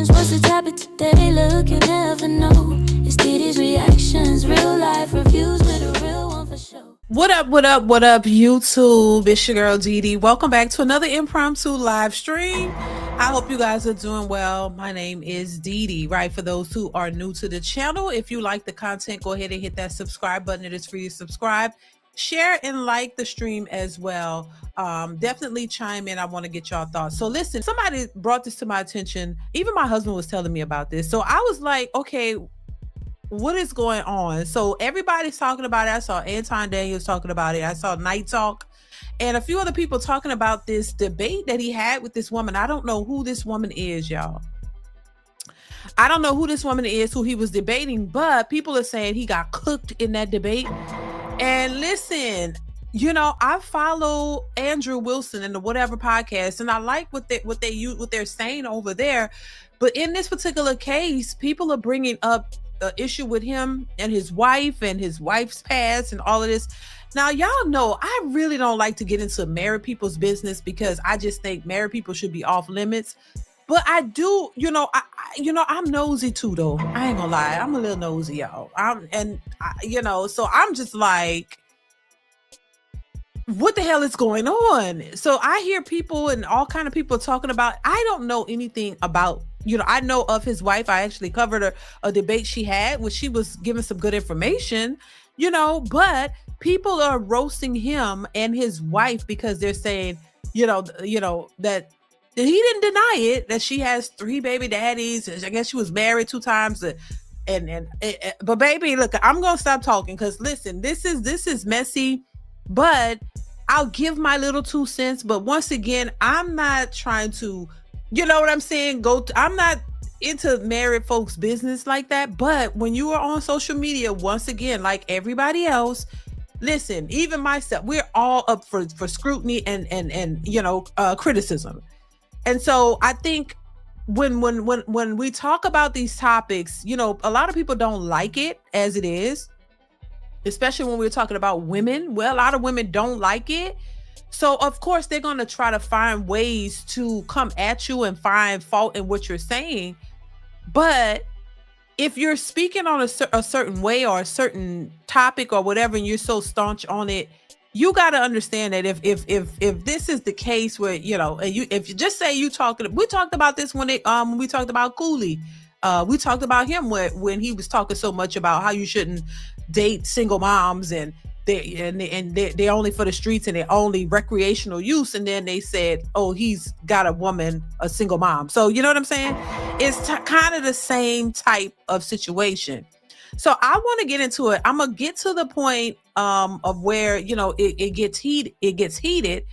reactions. What's the topic today? Look, you never know. It's DeeDeesReactions, real life reviews with a real one for sure. What up, YouTube? It's your girl Dee. Welcome back to another impromptu live stream. I hope you guys are doing well. My name is Dee, right? For those who are new to the channel, if you like the content, go ahead and hit that subscribe button. It is free to subscribe. Share and like the stream as well. Definitely chime in. I want to get y'all thoughts. So listen, somebody brought this to my attention. Even my husband was telling me about this. So I was like, okay, what is going on? So everybody's talking about it. I saw Anton Daniels talking about it. I saw Night Talk and a few other people talking about this debate that he had with this woman. I don't know who this woman is, y'all. I don't know who this woman is, who he was debating, but people are saying he got cooked in that debate. And listen, you know, I follow Andrew Wilson in the Whatever podcast, and I like what they're saying over there. But in this particular case, people are bringing up the issue with him and his wife's past and all of this. Now, y'all know I really don't like to get into married people's business because I just think married people should be off limits. But I do, I'm nosy too, though. I ain't gonna lie, I'm a little nosy, y'all. So I'm just like, what the hell is going on? So I hear people and all kind of people talking about. I don't know anything about. I know of his wife. I actually covered a debate she had, which she was giving some good information. But people are roasting him and his wife because they're saying, that he didn't deny it, that she has 3 baby daddies. I guess she was married 2 times. But baby, look, I'm going to stop talking because listen, this is messy, but I'll give my little 2 cents. But once again, I'm not trying to, you know what I'm saying? I'm not into married folks' business like that. But when you are on social media, once again, like everybody else, listen, even myself, we're all up for scrutiny and criticism. And so I think when we talk about these topics, a lot of people don't like it as it is, especially when we're talking about women. Well, a lot of women don't like it. So of course they're going to try to find ways to come at you and find fault in what you're saying. But if you're speaking on a certain way or a certain topic or whatever, and you're so staunch on it, you got to understand that if this is the case where, if you just say we talked about this when we talked about Cooley, we talked about him when he was talking so much about how you shouldn't date single moms and they're only for the streets and they're only recreational use. And then they said, oh, he's got a single mom. So you know what I'm saying? It's kind of the same type of situation. So I want to get into it. I'm gonna get to the point of where it gets heated,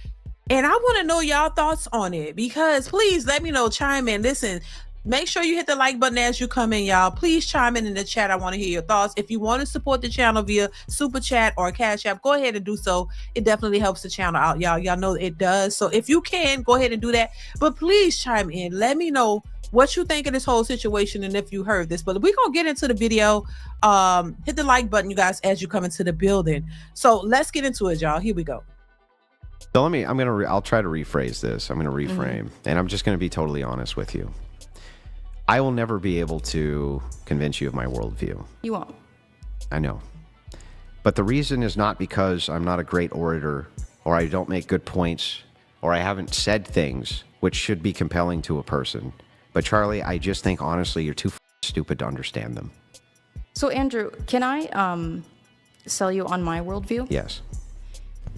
and I want to know y'all thoughts on it, because please let me know. Chime in. Listen, make sure you hit the like button as you come in, y'all. Please chime in the chat. I want to hear your thoughts. If you want to support the channel via Super Chat or Cash App, go ahead and do so. It definitely helps the channel out, y'all. Y'all know it does. So if you can, go ahead and do that. But please chime in. Let me know what you think of this whole situation and if you heard this. But we're gonna get into the video. Hit the like button, you guys, as you come into the building. So let's get into it, y'all. Here we go. So I'll try to rephrase this. I'm gonna reframe, and I'm just gonna be totally honest with you. I will never be able to convince you of my worldview. You won't. I know. But the reason is not because I'm not a great orator, or I don't make good points, or I haven't said things which should be compelling to a person. But Charlie, I just think, honestly, you're too stupid to understand them. So Andrew, can I sell you on my worldview? Yes.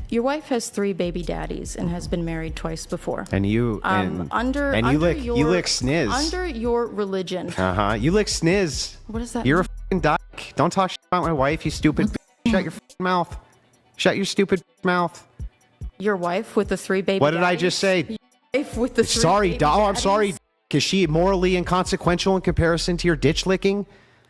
Your wife has 3 baby daddies and has been married twice before. And you you lick sniz. Under your religion. You lick sniz. What is that? You're a fucking dyke. Don't talk shit about my wife, you stupid bitch. Shut your fucking mouth. Shut your stupid mouth. Your wife with the 3 baby What did daddies? I just say? Your wife with the 3 Sorry, baby doll. I'm daddies? sorry. Is she morally inconsequential in comparison to your ditch licking?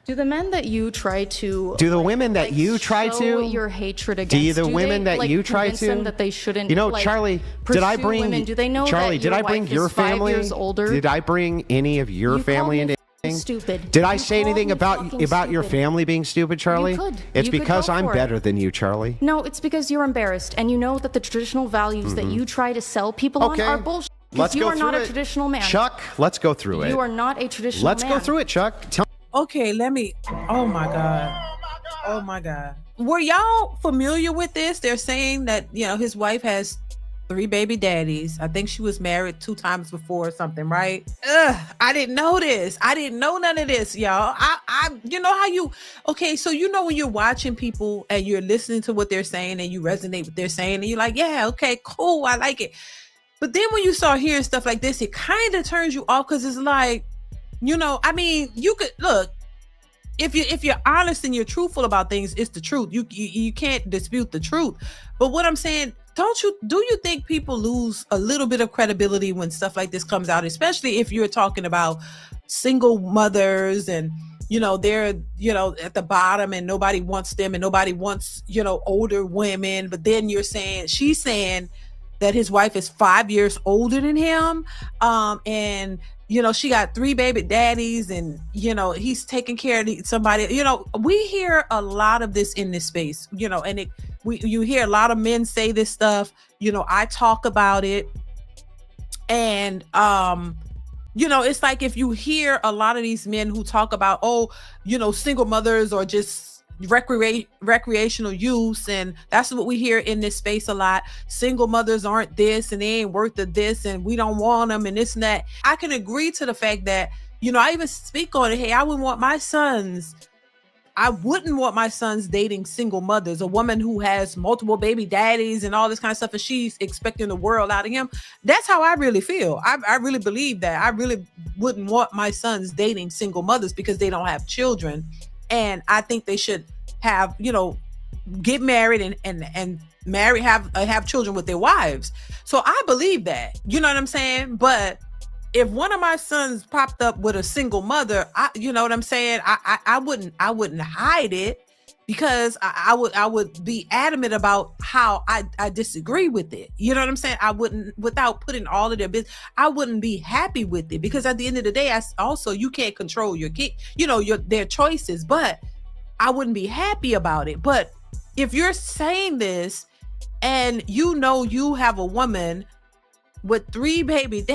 Do the men that you try to... Do the women that you try show to... your hatred against... Do the women that you try to... them that they shouldn't... Charlie, did I bring... Women? Do they know Charlie, that did your I bring wife your is 5 family? years older? Did I bring any of your family into anything? Stupid. Did I say anything about your family being stupid, Charlie? You could. It's You could because go I'm for better it. than you, Charlie. No, it's because you're embarrassed and you know that the traditional values that you try to sell people on are bullshit. Let's you go are not through a it. traditional man. Chuck, let's go through it. You are not a traditional Let's man. go through it, Chuck. Tell Okay, let me. Oh my God. Oh my God. Were y'all familiar with this? They're saying that, his wife has 3 baby daddies. I think she was married 2 times before or something, right? Ugh, I didn't know this. I didn't know none of this, y'all. You know how you, okay, so when you're watching people and you're listening to what they're saying and you resonate with what they're saying and you're like, yeah, okay, cool, I like it. But then when you start hearing stuff like this, it kind of turns you off because it's like, you could look, if you're honest and you're truthful about things, it's the truth. You can't dispute the truth. But what I'm saying, do you think people lose a little bit of credibility when stuff like this comes out, especially if you're talking about single mothers and they're at the bottom and nobody wants them and nobody wants older women, but then she's saying that his wife is 5 years older than him, and she got 3 baby daddies and he's taking care of somebody. We hear a lot of this in this space, and you hear a lot of men say this stuff. I talk about it, and it's like if you hear a lot of these men who talk about single mothers or just recreational use, and that's what we hear in this space a lot. Single mothers aren't this and they ain't worth of this and we don't want them and this and that. I can agree to the fact that I even speak on it. Hey, I wouldn't want my sons dating single mothers, a woman who has multiple baby daddies and all this kind of stuff, and she's expecting the world out of him. That's how I really feel. I really believe that. I really wouldn't want my sons dating single mothers because they don't have children. And I think they should have, get married and marry, have children with their wives. So I believe that, you know what I'm saying? But if one of my sons popped up with a single mother, you know what I'm saying? I wouldn't hide it because I would be adamant about how I disagree with it. You know what I'm saying? I wouldn't, without putting all of their business, I wouldn't be happy with it because at the end of the day, you can't control your kid, their choices, but I wouldn't be happy about it. But if you're saying this and you have a woman with 3 baby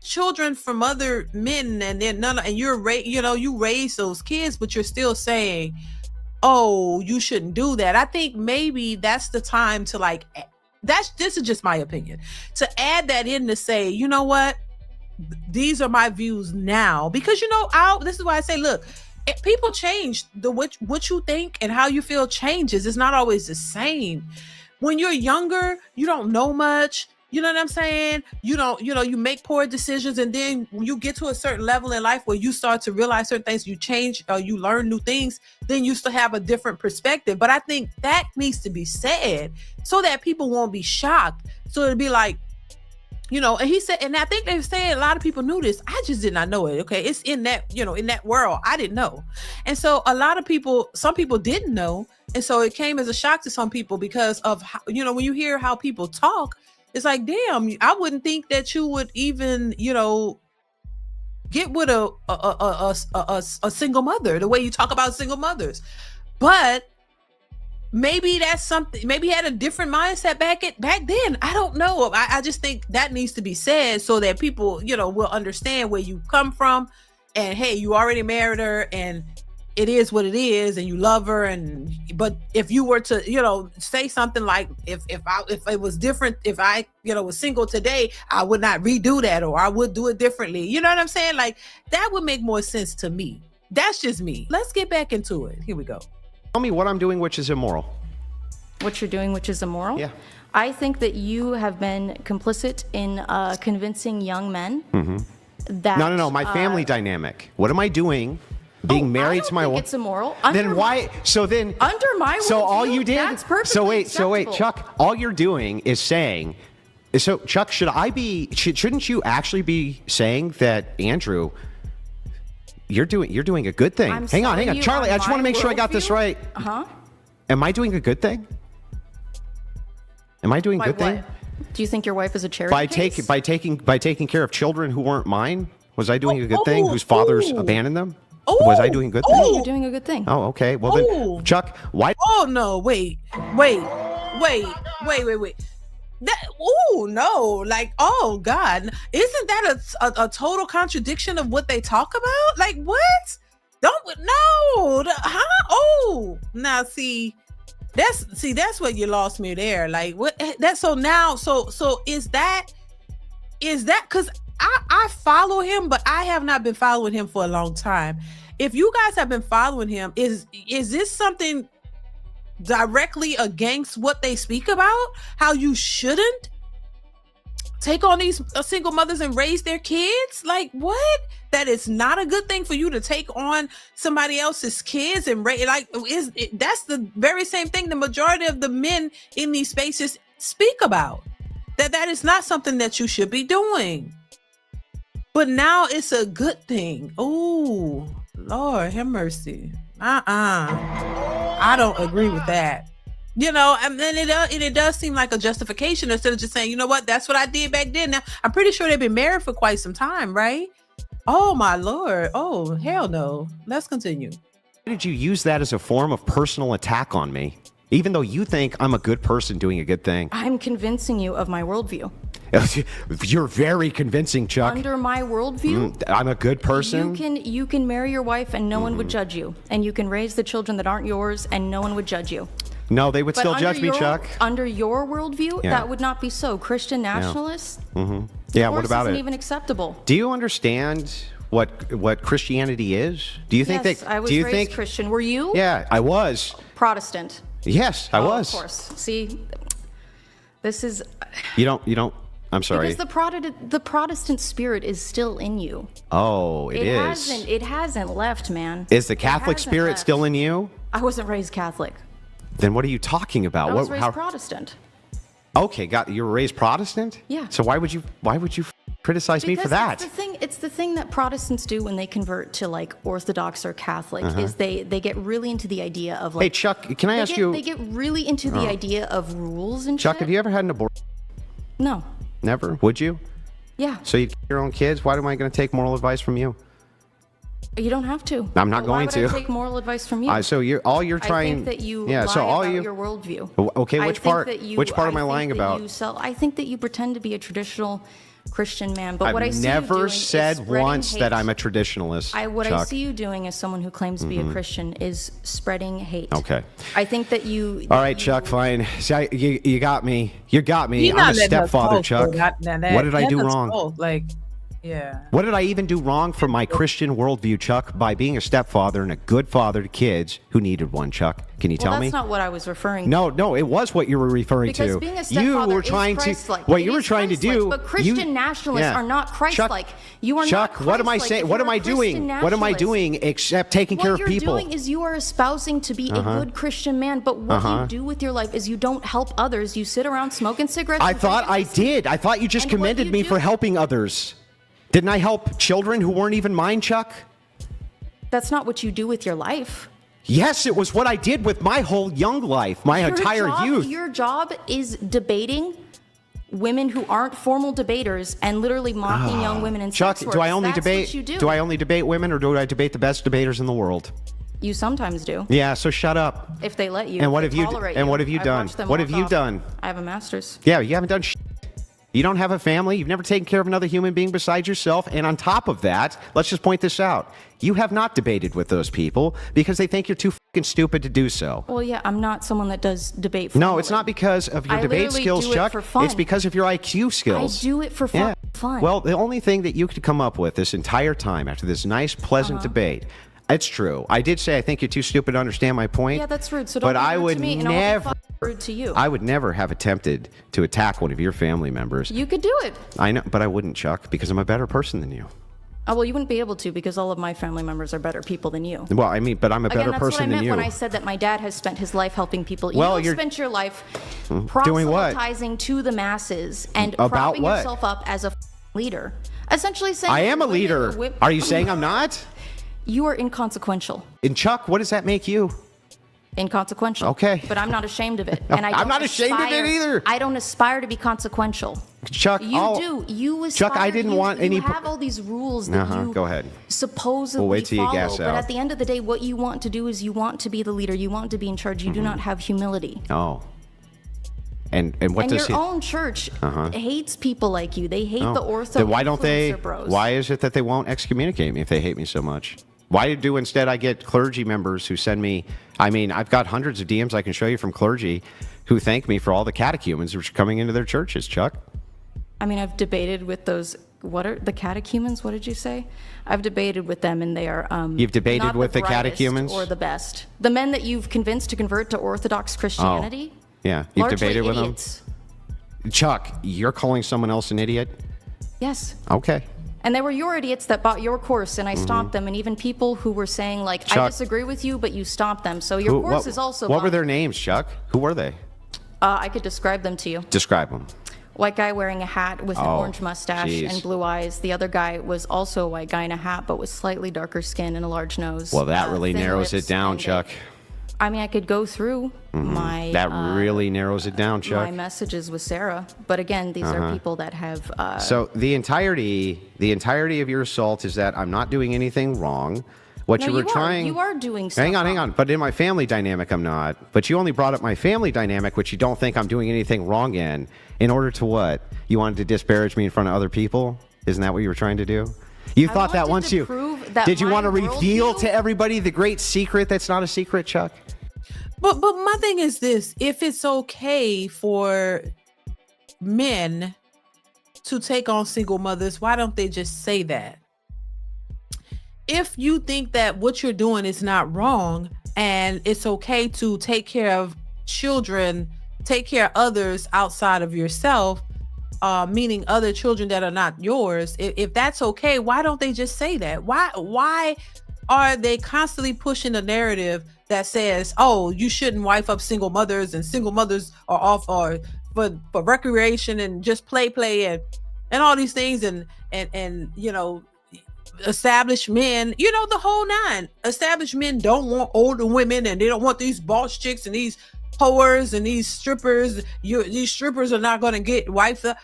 children from other men, and then and you raise those kids, but you're still saying, oh, you shouldn't do that. I think maybe that's the time to this is just my opinion, to add that in to say, you know what, these are my views now, because this is why I say, look, people change. What you think and how you feel changes. It's not always the same. When you're younger, you don't know much. You know what I'm saying? You make poor decisions, and then when you get to a certain level in life where you start to realize certain things, you change, you learn new things, then you still have a different perspective. But I think that needs to be said so that people won't be shocked. So it'd be like, and he said, and I think they said a lot of people knew this. I just did not know it. Okay. It's in that, in that world. I didn't know. And so some people didn't know. And so it came as a shock to some people because of how, when you hear how people talk, it's like, damn, I wouldn't think that you would even, get with a single mother, the way you talk about single mothers. But maybe that's something, maybe he had a different mindset back then. I don't know. I just think that needs to be said so that people, will understand where you come from. And hey, you already married her and it is what it is, and you love her. But if you were to, say something like, if it was different, if I, was single today, I would not redo that, or I would do it differently. You know what I'm saying? Like, that would make more sense to me. That's just me. Let's get back into it. Here we go. Tell me what I'm doing, which is immoral. What you're doing, which is immoral? Yeah. I think that you have been complicit in convincing young men that... No, my family dynamic. What am I doing? Being married to my wife. It's immoral. Then why? So then under my so all you did. That's perfectly So wait, Chuck. All you're doing is saying. So Chuck, shouldn't you actually be saying that, Andrew? You're doing a good thing. Hang on, Charlie. I just want to make sure I got this right. Am I doing a good thing? Am I doing a good thing? Do you think your wife is a charity case? By taking care of children who weren't mine? Was I doing a good thing? Whose fathers abandoned them? Was I doing a good thing? You're doing a good thing. Oh, okay. Well then, Chuck, why? Oh no! Wait. No, like, oh God, isn't that a total contradiction of what they talk about? Like, what? Huh? Oh, now that's what you lost me there. Like, what? That's so now, so is that because I follow him, but I have not been following him for a long time. If you guys have been following him, is this something directly against what they speak about? How you shouldn't take on these single mothers and raise their kids? Like, what? That it's not a good thing for you to take on somebody else's kids and raise, like, that's the very same thing the majority of the men in these spaces speak about. That is not something that you should be doing. But now it's a good thing. Oh, Lord have mercy. I don't agree with that. You know, and then it does seem like a justification instead of just saying, you know what, that's what I did back then. Now, I'm pretty sure they've been married for quite some time, right? Oh, my Lord. Oh, hell no. Let's continue. Why did you use that as a form of personal attack on me? Even though you think I'm a good person doing a good thing. I'm convincing you of my worldview. You're very convincing, Chuck. Under my worldview, I'm a good person. You can marry your wife and no one would judge you. And you can raise the children that aren't yours and no one would judge you. No, they would But still under judge me, Chuck. Under your worldview, that would not be so. Christian nationalists, Yeah, what about isn't it? even acceptable. Do you understand what Christianity is? Do you think Yes, that? I was do you raised think? Christian. Were you? Yeah, I was. Protestant. Yes, I was. Of course. See, this is You don't. I'm sorry. because the Protestant spirit is still in you. Oh, it is. It hasn't left, man. Is the It Catholic hasn't spirit left. still in you? I wasn't raised Catholic. Then what are you talking about? I was raised Protestant. Okay, you were raised Protestant? Yeah. So why would you criticize me for that? It's the thing that Protestants do when they convert to like Orthodox or Catholic is they get really into the idea of like. Hey, Chuck, can I ask you? They get really into the idea of rules and Chuck, shit. have you ever had an abortion? No. Never? Would you? Yeah. So you your own kids? Why am I going to take moral advice from you? You don't have to. I'm not Why going would to. I take moral advice from you? So you're trying. I think that you yeah. lie So all about you. your worldview. Okay, which part? Which part am I lying about? I think that you pretend to be a traditional Christian man, but what I I've see you never doing said is spreading once hate. that I'm a traditionalist. What I Chuck. see you doing as someone who claims to be a Christian is spreading hate. Okay. I think that you. All right, Chuck, fine. See, you got me. You got me. You're I'm a not letting us stepfather, talk, Chuck. so that- What did I let do us wrong? talk, like, yeah. What did I even do wrong for my Christian worldview, Chuck, by being a stepfather and a good father to kids who needed one, Chuck? Can you Well, tell me? that's not what I was referring to. No, it was what you were referring Because to. being a You stepfather were trying is to. Christ-like. What It you were is trying to Christ-like, do. but Christian nationalists are not Christ-like. You are Chuck, not what am I Christ-like. saying? If What you're am I a Christian doing? What am I nationalist, doing except taking care of What people? you're doing is you are espousing to be a good Christian man, but what you do with your life is you don't help others. You sit around smoking cigarettes. I and thought I drinking whiskey. did. I thought you just And what commended you me do- for helping others. Didn't I help children who weren't even mine, Chuck? That's not what you do with your life. Yes, it was what I did with my whole young life, my entire youth. Your job is debating women who aren't formal debaters and literally mocking young women in Chuck, sex do I works. only That's debate? What you do. Do I only debate women, or do I debate the best debaters in the world? You sometimes do. Yeah, so shut up. If they let you. And what if have they you? tolerate And what have you I've done? watched them What have walk you off. done? I have a master's. Yeah, you haven't done. You don't have a family. You've never taken care of another human being besides yourself. And on top of that, let's just point this out: you have not debated with those people because they think you're too fucking stupid to do so. Well, yeah, I'm not someone that does debate. No, it's formally. not because of your I debate literally skills, do it Chuck. for fun. It's because of your IQ I skills. do it for Yeah. fun. Well, the only thing that you could come up with this entire time after this nice, pleasant Uh-huh. debate, it's true. I did say I think you're too stupid to understand my point. Yeah, that's rude. So don't but be I rude would to me, and I'll never. be fucking rude to you. I would never have attempted to attack one of your family members. You could do it. I know, but I wouldn't, Chuck, because I'm a better person than you. Oh, well, you wouldn't be able to because all of my family members are better people than you. Well, I mean, but I'm a Again, better that's what I person meant than you. when I said that my dad has spent his life helping people. Well, you you're- have spent your life Doing what? proselytizing to the masses and About propping what? yourself up as a leader. Essentially saying I am a women- leader. Are you saying I'm not? You are inconsequential. And Chuck, what does that make you? Inconsequential. Okay. But I'm not ashamed of it. And I'm not ashamed of it either. I don't aspire to be consequential. Chuck, You do. You aspire. Chuck, I didn't want any. You have all these rules that you Go ahead. supposedly We'll wait till you follow. gas But out. at the end of the day, what you want to do is you want to be the leader. You want to be in charge. You do not have humility. Oh. And what And does your own church hates people like you. They hate the ortho Then why don't they? influencer bros. Why is it that they won't excommunicate me if they hate me so much? Why do instead I get clergy members who send me? I mean, I've got hundreds of DMs I can show you from clergy who thank me for all the catechumens which are coming into their churches. Chuck. I mean, I've debated with those. What are the catechumens? What did you say? I've debated with them, and they are. You've debated not with the brightest catechumens? or the best. The men that you've convinced to convert to Orthodox Christianity. Yeah, you've largely debated with idiots. them. Chuck, you're calling someone else an idiot? Yes. Okay. And they were your idiots that bought your course, and I stopped them. And even people who were saying, like, I Chuck, disagree with you, but you stopped them. So your course is also. What were bought. their names, Chuck? Who were they? I could describe them to you. Describe them. White guy wearing a hat with an orange mustache geez. and blue eyes. The other guy was also a white guy in a hat, but with slightly darker skin and a large nose. Well, that really thin narrows lips it down, and Chuck. I mean, I could go through my That really narrows it down, Chuck. my messages with Sarah, but again, these are people that have. So the entirety of your assault is that I'm not doing anything wrong. What no, you were trying. You are doing stuff Hang wrong. on. But in my family dynamic, I'm not. But you only brought up my family dynamic, which you don't think I'm doing anything wrong in order to what? You wanted to disparage me in front of other people? Isn't that what you were trying to do? You thought that wanted once to you. prove that Did you my want to reveal worldview- to everybody the great secret that's not a secret, Chuck? But my thing is this: if it's okay for men to take on single mothers, why don't they just say that? If you think that what you're doing is not wrong and it's okay to take care of children, take care of others outside of yourself, meaning other children that are not yours, if that's okay, why don't they just say that? Why are they constantly pushing a narrative that says, oh, you shouldn't wife up single mothers, and single mothers are off or for recreation and just play and all these things, and you know, established men, you know, the whole nine. Established men don't want older women, and they don't want these boss chicks and these whores and these strippers. These strippers are not going to get wifed up.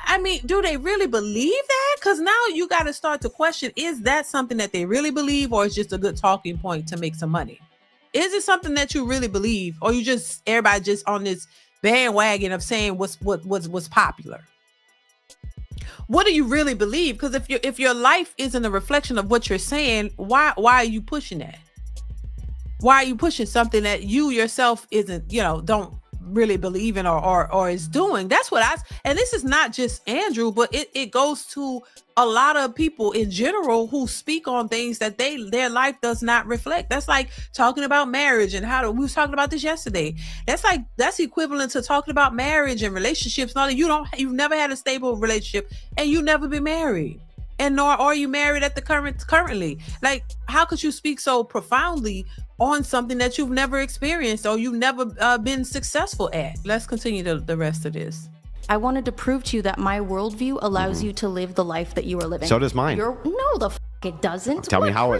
I mean, do they really believe that? Because now you got to start to question, is that something that they really believe, or is just a good talking point to make some money? Is it something that you really believe, or you just everybody just on this bandwagon of saying what's popular? What do you really believe? Because if your life isn't a reflection of what you're saying, why are you pushing that? Why are you pushing something that you yourself isn't, you know, don't really believe in or is doing? That's what and this is not just Andrew, but it goes to a lot of people in general who speak on things that their life does not reflect. That's like talking about marriage and we was talking about this yesterday. That's equivalent to talking about marriage and relationships. Not that you've never had a stable relationship and you never been married, and nor are you married at the currently. Like, how could you speak so profoundly on something that you've never experienced or you've never been successful at? Let's continue the rest of this. I wanted to prove to you that my worldview allows you to live the life that you are living. So does mine. No, the it doesn't. Tell me how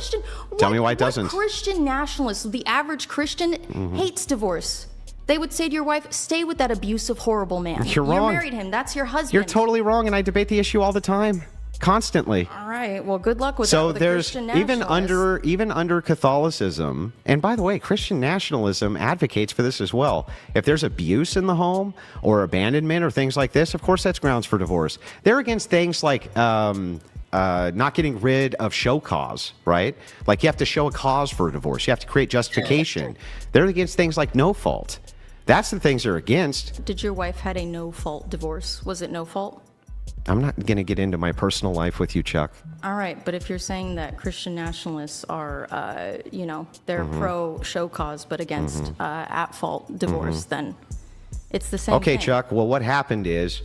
tell me why it doesn't. What Christian nationalist, the average Christian, hates divorce. They would say to your wife, stay with that abusive, horrible man. You're wrong. You married him. That's your husband. You're totally wrong, and I debate the issue all the time. Constantly. All right. Well, good luck with that. So with a there's Christian even nationalist. under Catholicism, and by the way, Christian nationalism advocates for this as well. If there's abuse in the home or abandonment or things like this, of course that's grounds for divorce. They're against things like not getting rid of show cause, right? Like you have to show a cause for a divorce. You have to create justification. They're against things like no fault. That's the things they're against. Did your wife had a no-fault divorce? Was it no fault? I'm not going to get into my personal life with you, Chuck. All right, but if you're saying that Christian nationalists are, they're pro-show cause but against at-fault divorce, then it's the same Okay, thing. Chuck. Well, what happened is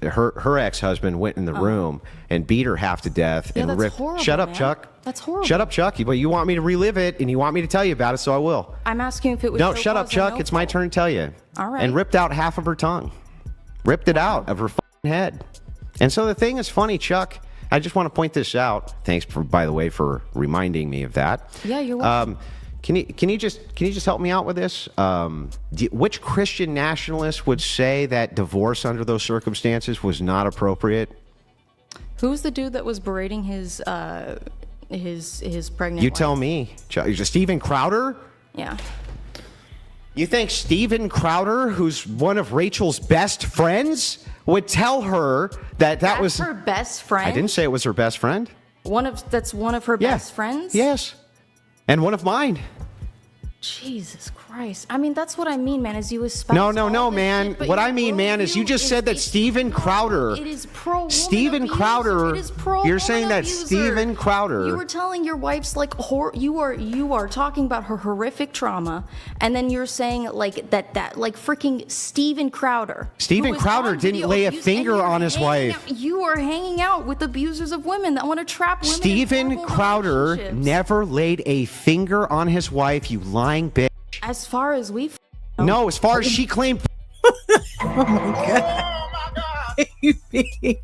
her ex-husband went in the room and beat her half to death Yeah, and that's ripped. horrible, Shut up, man. Chuck. That's horrible. Shut up, Chuck. But you want me to relive it and you want me to tell you about it, so I will. I'm asking if it was No, show shut up, cause or Chuck. no It's my fault. turn to tell you. All right. And ripped out half of her tongue. Ripped it out of her head. And so the thing is funny, Chuck. I just want to point this out. Thanks, by the way, for reminding me of that. Yeah, you're welcome. Can you just help me out with this? Which Christian nationalist would say that divorce under those circumstances was not appropriate? Who's the dude that was berating his pregnant You wife? tell me. Stephen Crowder? Yeah. You think Steven Crowder, who's one of Rachel's best friends, would tell her that was her best friend? I didn't say it was her best friend. That's one of her best friends? Yes. And one of mine. Jesus Christ. I mean, that's what I mean, man, is you espouse No, man. shit, What I mean, man, is you just said that Steven Crowder. It is pro-woman Steven abuser. Crowder. It is pro-woman You're saying that abuser. Steven Crowder. You were telling your wife's like you are talking about her horrific trauma, and then you're saying like that like freaking Steven Crowder. Steven Crowder didn't lay a finger on his wife. You are hanging out with abusers of women that want to trap women. Steven Crowder never laid a finger on his wife, you lying bitch. As far as we No, as far as she claimed. Oh my God.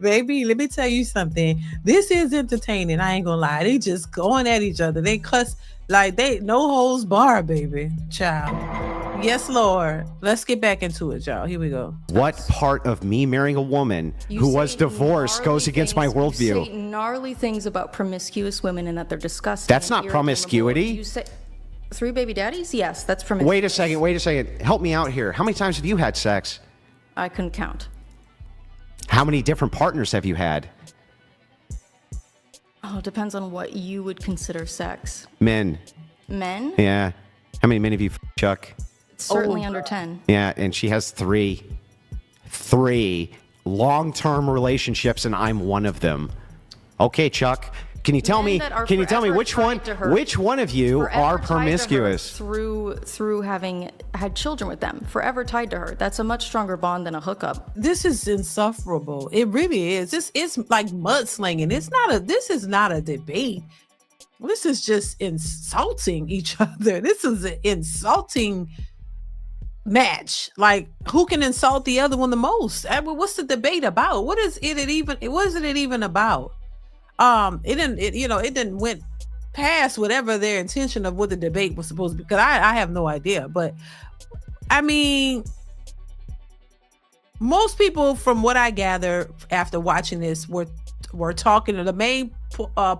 Baby, let me tell you something. This is entertaining. I ain't gonna lie. They just going at each other. They cuss like they no holds bar, baby. Child. Yes, Lord. Let's get back into it, y'all. Here we go. What part of me marrying a woman who was divorced goes against my worldview? You say gnarly things about promiscuous women and that they're disgusting. That's not promiscuity. You say 3 baby daddies? Yes, that's promiscuous. Wait a second. Help me out here. How many times have you had sex? I couldn't count. How many different partners have you had? Oh, it depends on what you would consider sex. Men. Men? Yeah. How many men have you Chuck? It's certainly under 10. Yeah, and she has 3. 3 long-term relationships, and I'm one of them. Okay, Chuck. Can you tell me which one of you are promiscuous? Through having had children with them, forever tied to her. That's a much stronger bond than a hookup. This is insufferable. It really is. This is like mudslinging. This is not a debate. This is just insulting each other. This is an insulting match. Like, who can insult the other one the most? I mean, what's the debate about? What is it even about? It didn't went past whatever their intention of what the debate was supposed to be, because I have no idea. But I mean, most people, from what I gather after watching this, were talking to the main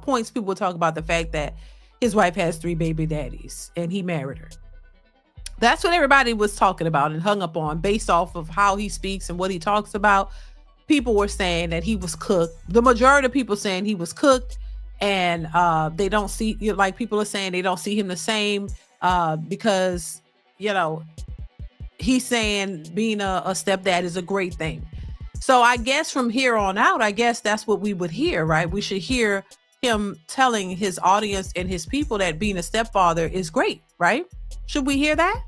points. People talk about the fact that his wife has 3 baby daddies and he married her. That's what everybody was talking about and hung up on, based off of how he speaks and what he talks about. People were saying that he was cooked. The majority of people saying he was cooked, and they don't see, like, people are saying they don't see him the same because, he's saying being a stepdad is a great thing. So I guess from here on out, I guess that's what we would hear, right? We should hear him telling his audience and his people that being a stepfather is great, right? Should we hear that?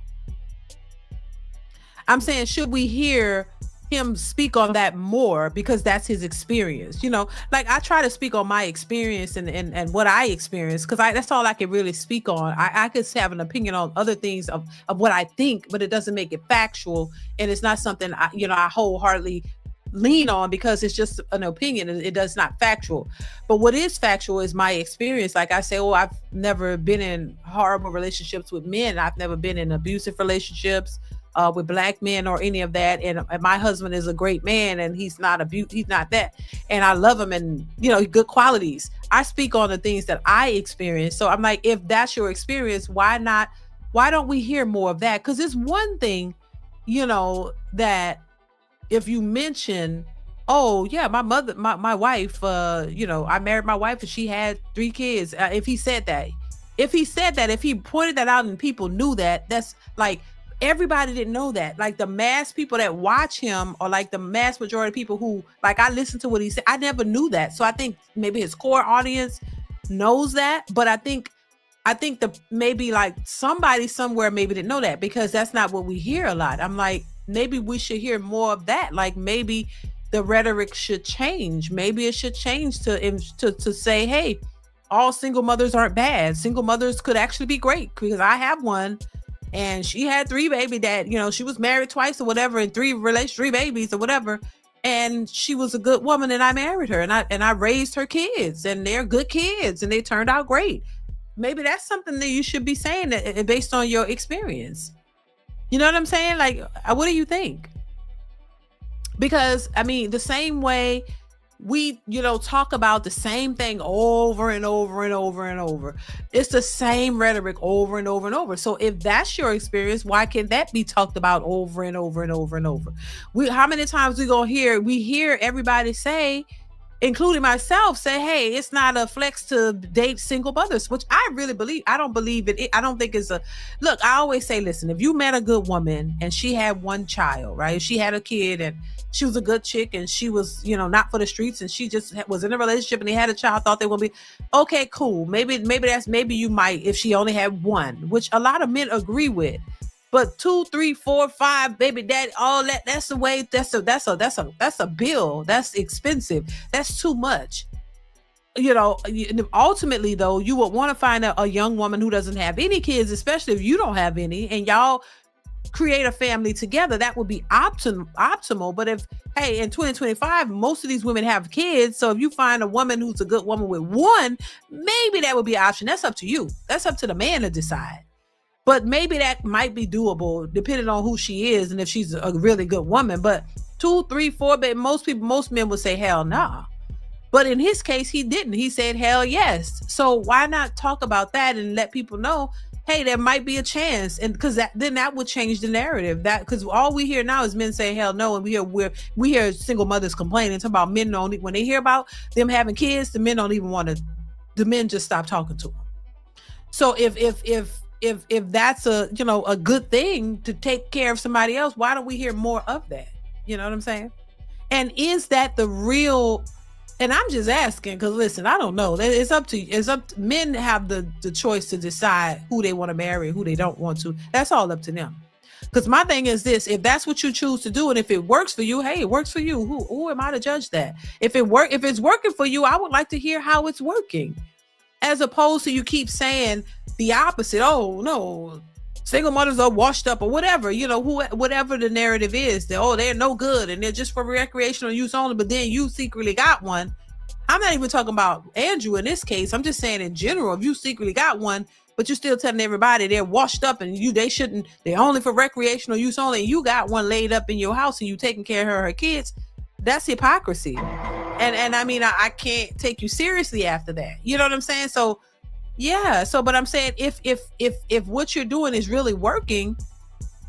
I'm saying, should we hear him speak on that more, because that's his experience? Like, I try to speak on my experience and what I experienced, because that's all I can really speak on. I could have an opinion on other things of what I think, but it doesn't make it factual, and it's not something I wholeheartedly lean on, because it's just an opinion. It does not factual. But what is factual is my experience. Like I say, I've never been in horrible relationships with men. I've never been in abusive relationships with black men or any of that. And my husband is a great man, and he's not that. And I love him, and good qualities. I speak on the things that I experience. So I'm like, if that's your experience, why don't we hear more of that? Because it's one thing, that if you mention, oh yeah, my wife, I married my wife and she had 3 kids. If he said that, if he pointed that out and people knew that, that's like, everybody didn't know that. Like, the mass people that watch him, or like the mass majority of people who, like, I listen to what he said, I never knew that. So I think maybe his core audience knows that, but I think maybe like somebody somewhere maybe didn't know that, because that's not what we hear a lot. I'm like, maybe we should hear more of that. Like, maybe the rhetoric should change. Maybe it should change to say, hey, all single mothers aren't bad. Single mothers could actually be great, because I have one, and she had 3 baby she was married twice or whatever, and 3 babies or whatever, and she was a good woman, and I married her, and I raised her kids, and they're good kids, and they turned out great. Maybe that's something that you should be saying, that based on your experience. You know what I'm saying? Like, what do you think? Because I mean, the same way we, talk about the same thing over and over and over and over. It's the same rhetoric over and over and over. So if that's your experience, why can't that be talked about over and over and over and over? How many times we hear everybody say, including myself, say, hey, it's not a flex to date single mothers, which I really believe. I don't believe it. I don't think it's look, I always say, listen, if you met a good woman and she had one child, right? She had a kid and she was a good chick and she was, not for the streets, and she just was in a relationship and they had a child, thought they would be, okay, cool. Maybe you might, if she only had one, which a lot of men agree with. But 2, 3, 4, 5, baby daddy, all that's the way. That's a bill. That's expensive. That's too much. Ultimately though, you would want to find a young woman who doesn't have any kids, especially if you don't have any, and y'all create a family together. That would be optimal. But if, hey, in 2025, most of these women have kids. So if you find a woman who's a good woman with one, maybe that would be an option. That's up to you. That's up to the man to decide. But maybe that might be doable depending on who she is and if she's a really good woman. But 2, 3, 4, but most men would say hell nah. But in his case, he didn't. He said hell yes. So why not talk about that and let people know, hey, there might be a chance, and because that would change the narrative. That because all we hear now is men say hell no, and we hear single mothers complaining about men when they hear about them having kids, the men don't even want to. The men just stop talking to them. So if that's a good thing to take care of somebody else, why don't we hear more of that? You know what I'm saying? And is that the real? And I'm just asking because listen, I don't know. It's up to men have the choice to decide who they want to marry, who they don't want to. That's all up to them. Because my thing is this: if that's what you choose to do, and if it works for you, hey, it works for you. Who am I to judge that? If it's working for you, I would like to hear how it's working, as opposed to you keep saying the opposite. Oh no, single mothers are washed up or whatever, whatever the narrative is, that they're no good and they're just for recreational use only, but then you secretly got one. I'm not even talking about Andrew in this case. I'm just saying in general, if you secretly got one, but you're still telling everybody they're washed up and they're only for recreational use only, and you got one laid up in your house and you taking care of her kids, that's hypocrisy. And I mean, I can't take you seriously after that. You know what I'm saying? So yeah. So, but I'm saying if what you're doing is really working,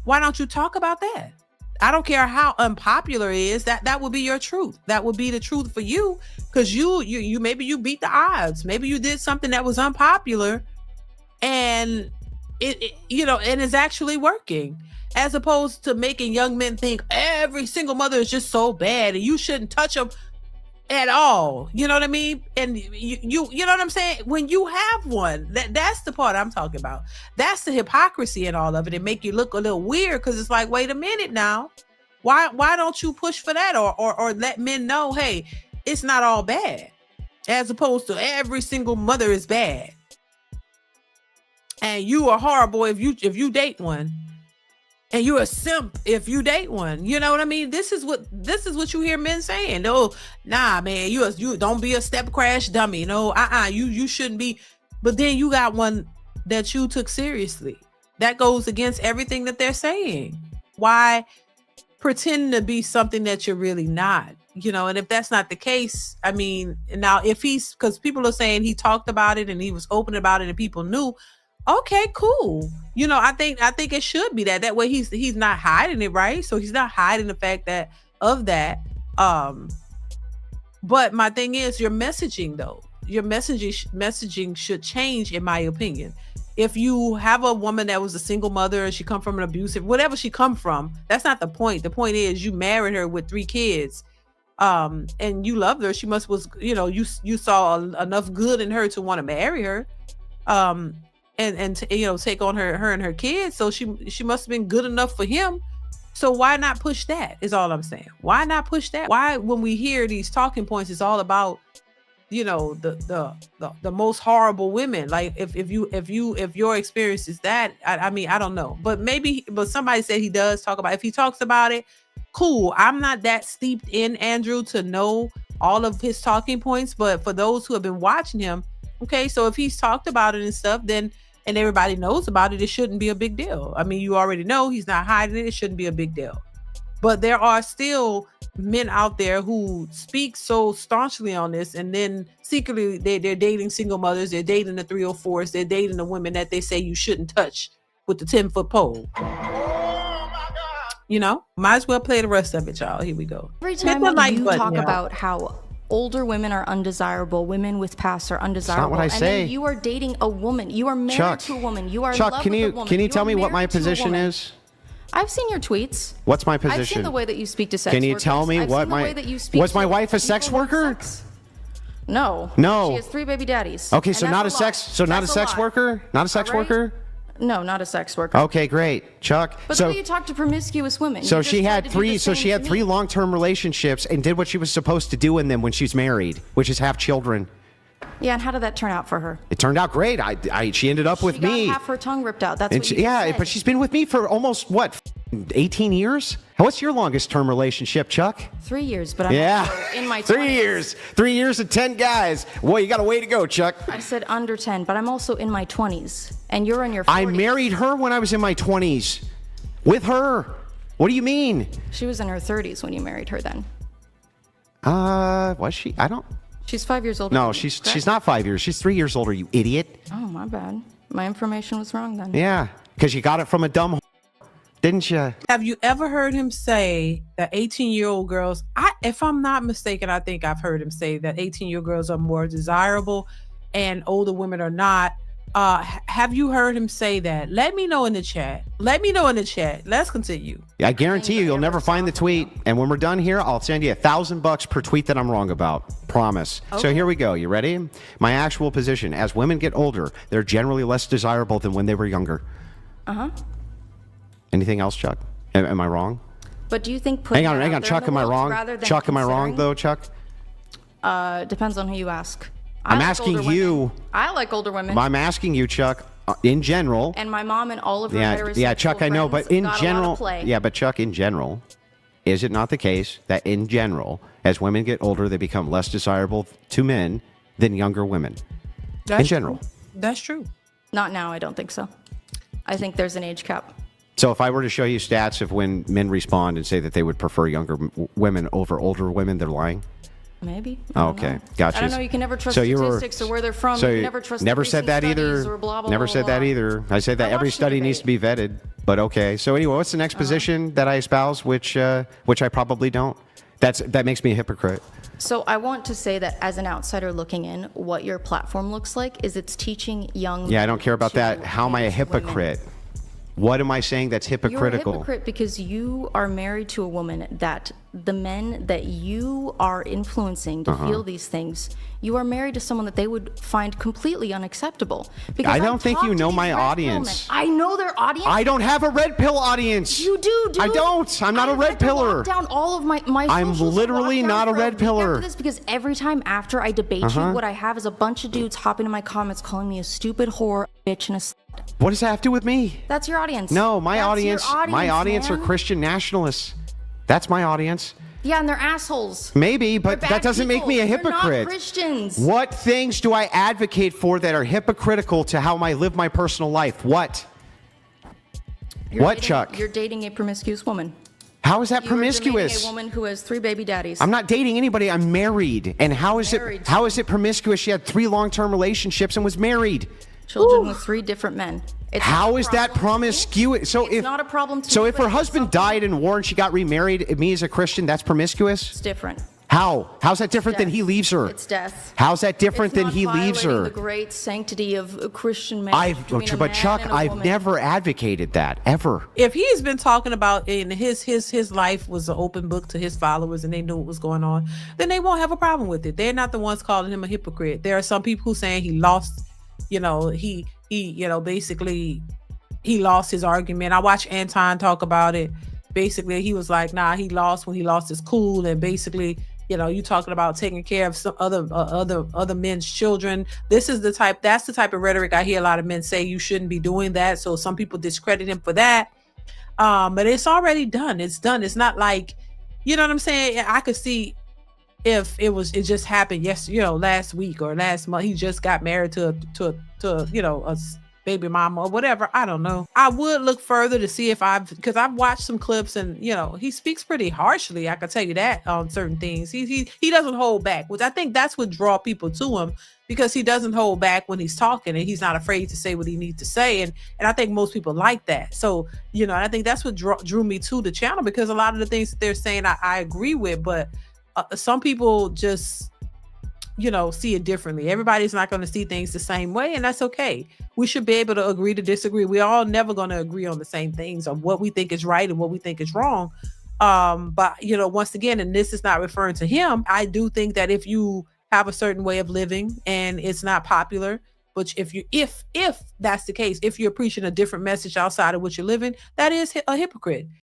why don't you talk about that? I don't care how unpopular it is. That would be your truth. That would be the truth for you, because you maybe you beat the odds. Maybe you did something that was unpopular, and it and it's actually working, as opposed to making young men think every single mother is just so bad and you shouldn't touch them at all. You know what I mean? And you know what I'm saying? When you have one, that's the part I'm talking about. That's the hypocrisy in all of it. It make you look a little weird, because it's like, wait a minute now. Why don't you push for that or let men know, hey, it's not all bad, as opposed to every single mother is bad and you are horrible if you date one, and you're a simp if you date one. You know what I mean? This is what you hear men saying. No, nah, man, you don't be a step crash dummy. No, you shouldn't be. But then you got one that you took seriously. That goes against everything that they're saying. Why pretend to be something that you're really not? And if that's not the case, I mean, now because people are saying he talked about it and he was open about it and people knew. Okay, cool. I think it should be that way. He's not hiding it, right? So he's not hiding the fact that. But my thing is your messaging, though. Your messaging should change, in my opinion. If you have a woman that was a single mother and she come from an abusive, whatever she come from, that's not the point. The point is you married her with 3 kids, and you loved her. She you saw enough good in her to want to marry her. And take on her and her kids. So she must have been good enough for him. So why not push that, is all I'm saying. Why not push that? Why, when we hear these talking points, it's all about, the most horrible women. Like if your experience is that, I mean, I don't know. But somebody said he does talk about, if he talks about it, cool. I'm not that steeped in Andrew to know all of his talking points, but for those who have been watching him, okay, so if he's talked about it and stuff, then, and everybody knows about it, it shouldn't be a big deal. I mean, you already know he's not hiding it. It shouldn't be a big deal. But there are still men out there who speak so staunchly on this, and then secretly they're dating single mothers, they're dating the 304s, they're dating the women that they say you shouldn't touch with the 10-foot pole. You know, might as well play the rest of it, y'all. Here we go. Every time you talk about how older women are undesirable, women with past are undesirable. That's not what I say. And then you are dating a woman. You are married to a woman. You are in love with a woman. Can you tell me what my position is? I've seen your tweets. What's my position? I've seen the way that you speak to sex workers. Can you workers. tell me what my... Was my wife a sex worker? No. No. She has 3 baby daddies. Okay, so not a sex worker? Not a sex worker? No, not a sex worker. Okay, great. Chuck. But the way you talk to promiscuous women. So she had 3 long-term relationships and did what she was supposed to do in them when she's married, which is have children. Yeah, and how did that turn out for her? It turned out great. She ended up with me. She got half her tongue ripped out. That's what you said. But she's been with me for almost, 18 years? What's your longest term relationship, Chuck? 3 years, but I'm also in my 20s. 3 years. 3 years and 10 guys. Boy, you got a way to go, Chuck. I said under 10, but I'm also in my 20s, and you're in your 40s. I married her when I was in my 20s. With her. What do you mean? She was in her 30s when you married her then. Was she? I don't... She's 5 years older. No, she's not 5 years. She's 3 years older, you idiot. Oh, my bad. My information was wrong then. Yeah, because you got it from a dumb... Didn't you? Have you ever heard him say that 18-year-old girls, if I'm not mistaken, I think I've heard him say that 18-year-old girls are more desirable and older women are not. Have you heard him say that? Let me know in the chat. Let's continue. I guarantee you'll never find the tweet. And when we're done here, I'll send you $1,000 per tweet that I'm wrong about. Promise. Okay. So here we go. You ready? My actual position. As women get older, they're generally less desirable than when they were younger. Uh-huh. Anything else, Chuck? Am I wrong? But do you think hang on, Chuck, am I wrong? Chuck, am I wrong though, Chuck? Depends on who you ask. I'm asking you. I like older women. I'm asking you, Chuck, in general. And my mom and all of her heterosexual Chuck, I know, but in general, but Chuck, in general, is it not the case that in general, as women get older, they become less desirable to men than younger women? In general. True. That's true. Not now, I don't think so. I think there's an age cap. So if I were to show you stats of when men respond and say that they would prefer younger women over older women, they're lying? Maybe. Okay, gotcha. I don't know. You can never trust statistics or where they're from. You can never trust never said that either. Never said that either. I said that every study needs to be vetted. But okay. So anyway, what's the next position that I espouse, which I probably don't? That makes me a hypocrite. So I want to say that as an outsider looking in, what your platform looks like is it's teaching young. Yeah, I don't care about that. How am I a hypocrite? Women. What am I saying that's hypocritical? You're a hypocrite because you are married to a woman that the men that you are influencing to feel these things, you are married to someone that they would find completely unacceptable. Because I don't think you know my audience. I know their audience. I don't have a red pill audience. You do, dude. I don't. I'm not a red pillar. Lock down all of my I'm literally not a red pillar. This because every time after I debate you, what I have is a bunch of dudes hopping in my comments calling me a stupid whore, bitch, and a slut. What does that have to do with me? That's your audience. No, my audience man. are Christian nationalists. That's my audience. Yeah, and they're assholes. Maybe, but that doesn't make me a hypocrite. They're not Christians. What things do I advocate for that are hypocritical to how I live my personal life? What? Chuck? You're dating a promiscuous woman. How is that promiscuous? You're dating a woman who has 3 baby daddies. I'm not dating anybody. I'm married. And how is it promiscuous? She had 3 long-term relationships and was married. Children with 3 different men. How is that promiscuous? So it's not a problem to me. So if her husband died in war and she got remarried, me as a Christian, that's promiscuous? It's different. How? How's that different than he leaves her? It's death. How's that different than he leaves her? The great sanctity of Christian marriage. But Chuck, I've never advocated that ever. If he's been talking about in his life was an open book to his followers and they knew what was going on, then they won't have a problem with it. They're not the ones calling him a hypocrite. There are some people who saying he lost. Basically he lost his argument. I watched Anton talk about it. Basically, he was like, nah, he lost when he lost his cool. And basically, you talking about taking care of some other men's children. That's the type of rhetoric I hear a lot of men say you shouldn't be doing that. So some people discredit him for that. But it's already done. It's done. It's not like, you know what I'm saying? I could see if it just happened last week or last month. He just got married to baby mama or whatever. I don't know. I would look further to see if because I've watched some clips and he speaks pretty harshly. I can tell you that on certain things. He doesn't hold back, which I think that's what draw people to him, because he doesn't hold back when he's talking and he's not afraid to say what he needs to say. And I think most people like that. So, and I think that's what drew me to the channel, because a lot of the things that they're saying I agree with, but some people just see it differently. Everybody's not going to see things the same way, and that's okay. We should be able to agree to disagree. We're all never going to agree on the same things, on what we think is right and what we think is wrong. But once again, and this is not referring to him, I do think that if you have a certain way of living and it's not popular, but if that's the case, if you're preaching a different message outside of what you're living, that is a hypocrite.